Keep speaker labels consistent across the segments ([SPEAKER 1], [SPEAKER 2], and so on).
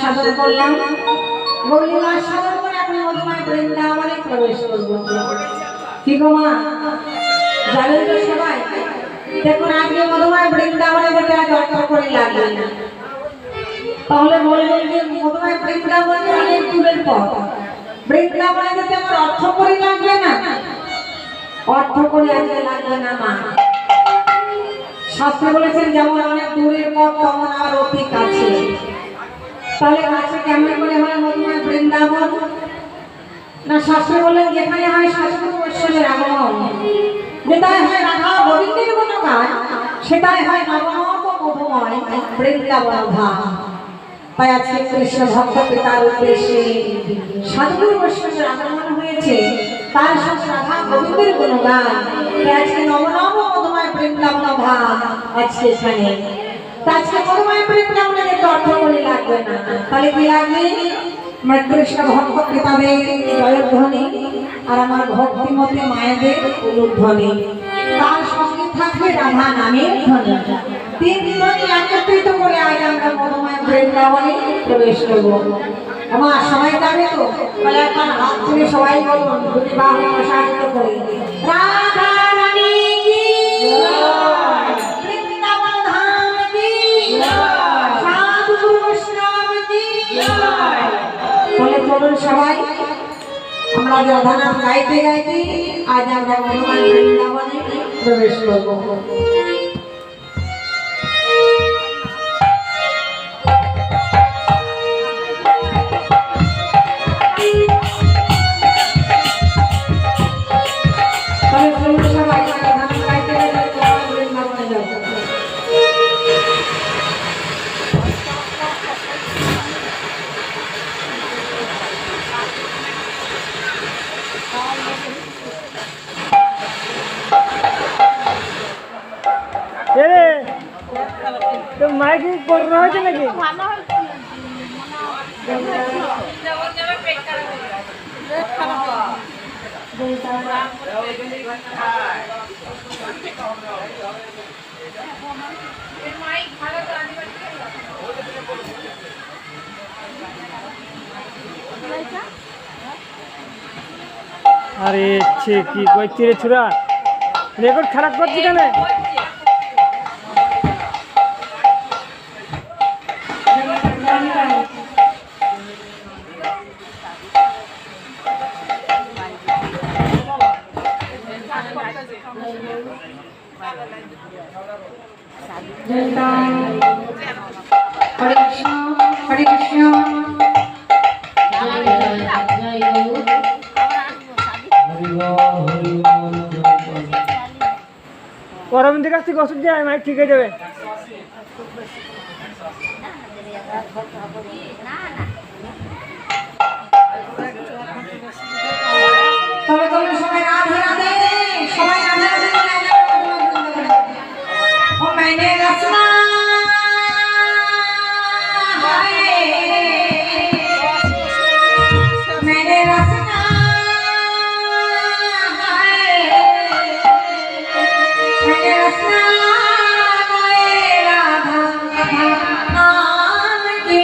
[SPEAKER 1] সাধন করলাম, গৌরীমা সাধন করে আপনি মধুময় বৃন্দাবনে প্রবেশ করবো। কি গো মা, যাবেন তো সবাই? দেখুন আজকে মধুময় বৃন্দাবনে যেতে আজ অর্থ করে লাগবে না, তাহলে বলবেন যে মধুময় বৃন্দাবনে অনেক দূরের পথ, বৃন্দাবনে যেতে আমার অর্থ করে লাগবে না। অর্থ করে আজকে লাগবে না মা, শাস্ত্রে বলেছেন যেমন অনেক দূরের পথ তেমন আর অতি কাছে। তাহলে কাছে কেমন করে হয় মধুময় বৃন্দাবন? না শাস্ত্রে বলেন যেখানে হয় শাস্ত্র বৈষ্ণবের আগমন, যেটাই হয় রাধা গোবিন্দের গুণগান, সেটাই হয় নবনব মধুময় বৃন্দাবন ধাম। তাই আজকে কৃষ্ণ ভক্ত পিতার উদ্দেশ্যে সাধুগুরু বৈষ্ণবের আগমন হয়েছে, তার সাথে রাধা গোবিন্দের গুণগান। আজকে নবনব মধুময় বৃন্দাবন ধাম আজকে এখানে। আজকে মধুময় বৃন্দাবনে যেতে অর্থ করে লাগবে না, তাহলে কি লাগবে? আমার কৃষ্ণ ভক্ত পিতাদের জয়ধ্বনি আর আমার ভক্তিমতী মায়েদের উলুধ্বনি, তার সঙ্গে থাকবে রাধা নামের ধ্বনি। তিন ধ্বনি একত্রিত করে আজ আমরা মধুময় বৃন্দাবনে প্রবেশ করব। আমার সবাই যাবে তো? তাহলে এখন হাত তুলে সবাই বলুন, দুটি বাহু প্রসারিত করে রাধা রানী কি জয়, বৃন্দাবন ধাম কি জয়, সাধুগুরু বৈষ্ণব কি জয়। তাহলে চলুন সবাই আমরা রাধা নাম গাইতে গাইতে আজ আমরা মধুময় বৃন্দাবনে প্রবেশ করব।
[SPEAKER 2] তো মাইকিং করতে হয়েছে নাকি? আরে কি করছি রে ছুরা, রেকর্ড খারাপ করছি কেন?
[SPEAKER 1] হরে কৃষ্ণ হরে কৃষ্ণ।
[SPEAKER 2] পরবর্তী কাছ থেকে ওষুধ দিয়ে মাইক ঠিক হয়ে যাবে।
[SPEAKER 1] সবাই রাধে রাধে, সবাই রাধে রাধে বলে ও मैंने रसना मैंने रसना मैंने रसना राधा नाम की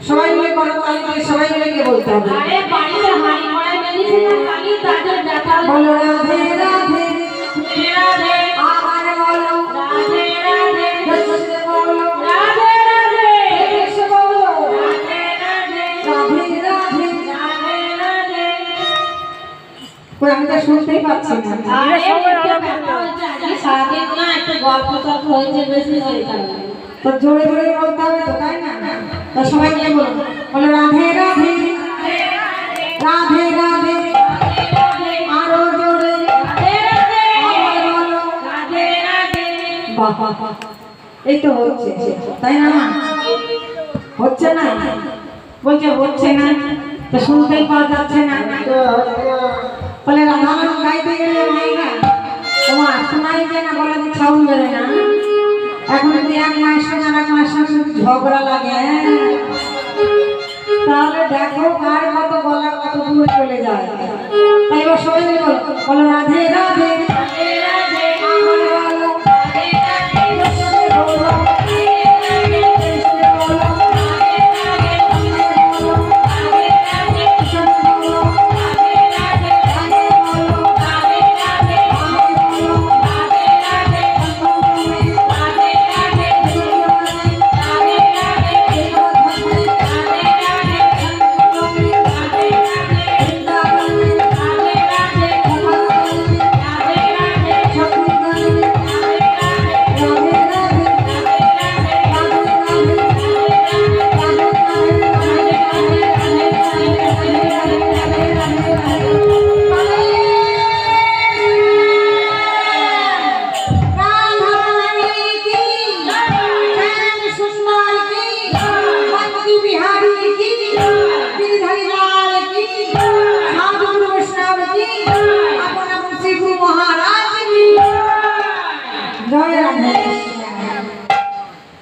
[SPEAKER 1] সবাই মিলে করো তালি দিয়ে সবাই মিলে কে বলতে হবে
[SPEAKER 3] আরে বাড়িতে হাড়ি কড়াই বেরিয়েছে না কালি তাদের দেখা
[SPEAKER 1] বলো রাধে রাধে
[SPEAKER 3] রাধে
[SPEAKER 1] আমার বলো
[SPEAKER 3] রাধে রাধে
[SPEAKER 1] কৃষ্ণ বলো
[SPEAKER 3] রাধে রাধে
[SPEAKER 1] কৃষ্ণ বলো
[SPEAKER 3] রাধে রাধে
[SPEAKER 1] রাধে রাধে
[SPEAKER 3] রাধে রাধে
[SPEAKER 1] কই আমি তো শুনতেই পাচ্ছি না
[SPEAKER 3] আরে
[SPEAKER 2] সবাই
[SPEAKER 3] মুখে
[SPEAKER 2] আলাদা
[SPEAKER 3] ব্যথা হয়েছে আজকে সারাদিন না একটু গল্প টল্প হয়েছে বেশি সেই কারণে
[SPEAKER 1] তো জোরে জোরে বলতে হবে তো তাই না তো সবাই মিলে বলো বলো রাধে রাধে রাধে রাধে আরো জোরে
[SPEAKER 3] রাধে রাধে
[SPEAKER 1] আবার বলো
[SPEAKER 3] রাধে রাধে
[SPEAKER 1] বাহ বাহ বাহ। এই তো হচ্ছে তাই না মা হচ্ছে না বলছে হচ্ছে না তো শুনতেই পাওয়া যাচ্ছে না বলে রাধারাম গাইতে গেলে মাইনা তোমার শোনাই যায় না বলে যে ছাউন বেরোয় না এখন যদি এক মায়ের সঙ্গে আর এক মায়ের সঙ্গে শুধু ঝগড়া লাগে তাহলে দেখো কার কত গলা কত দূর চলে যায় তাই এবার সবাই মিলে বলো বলো রাধে রাধে
[SPEAKER 3] রাধে রাধে
[SPEAKER 1] আমার বলো
[SPEAKER 3] রাধে রাধে
[SPEAKER 1] কৃষ্ণ বলো কৃষ্ণ বলো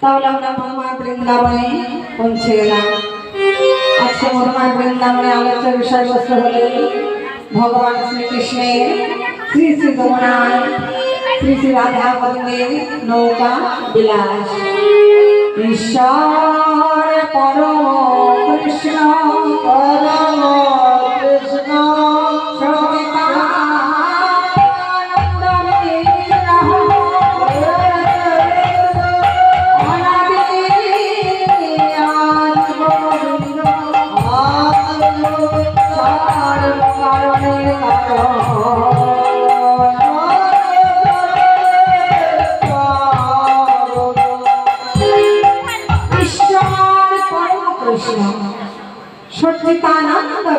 [SPEAKER 1] তাহলে আমরা মহামায়া বৃন্দাবনে পৌঁছে গেলাম আজকে মহামায়া বৃন্দাবনে আলোচ্য বিষয়বস্তু হল ভগবান শ্রীকৃষ্ণের শ্রী শ্রী যমুনায় শ্রী শ্রী রাধা গোবিন্দের নৌকা বিলাস ঈশ্বর পরম কৃষ্ণ পরম কৃষ্ণ সচ্চিদানন্দ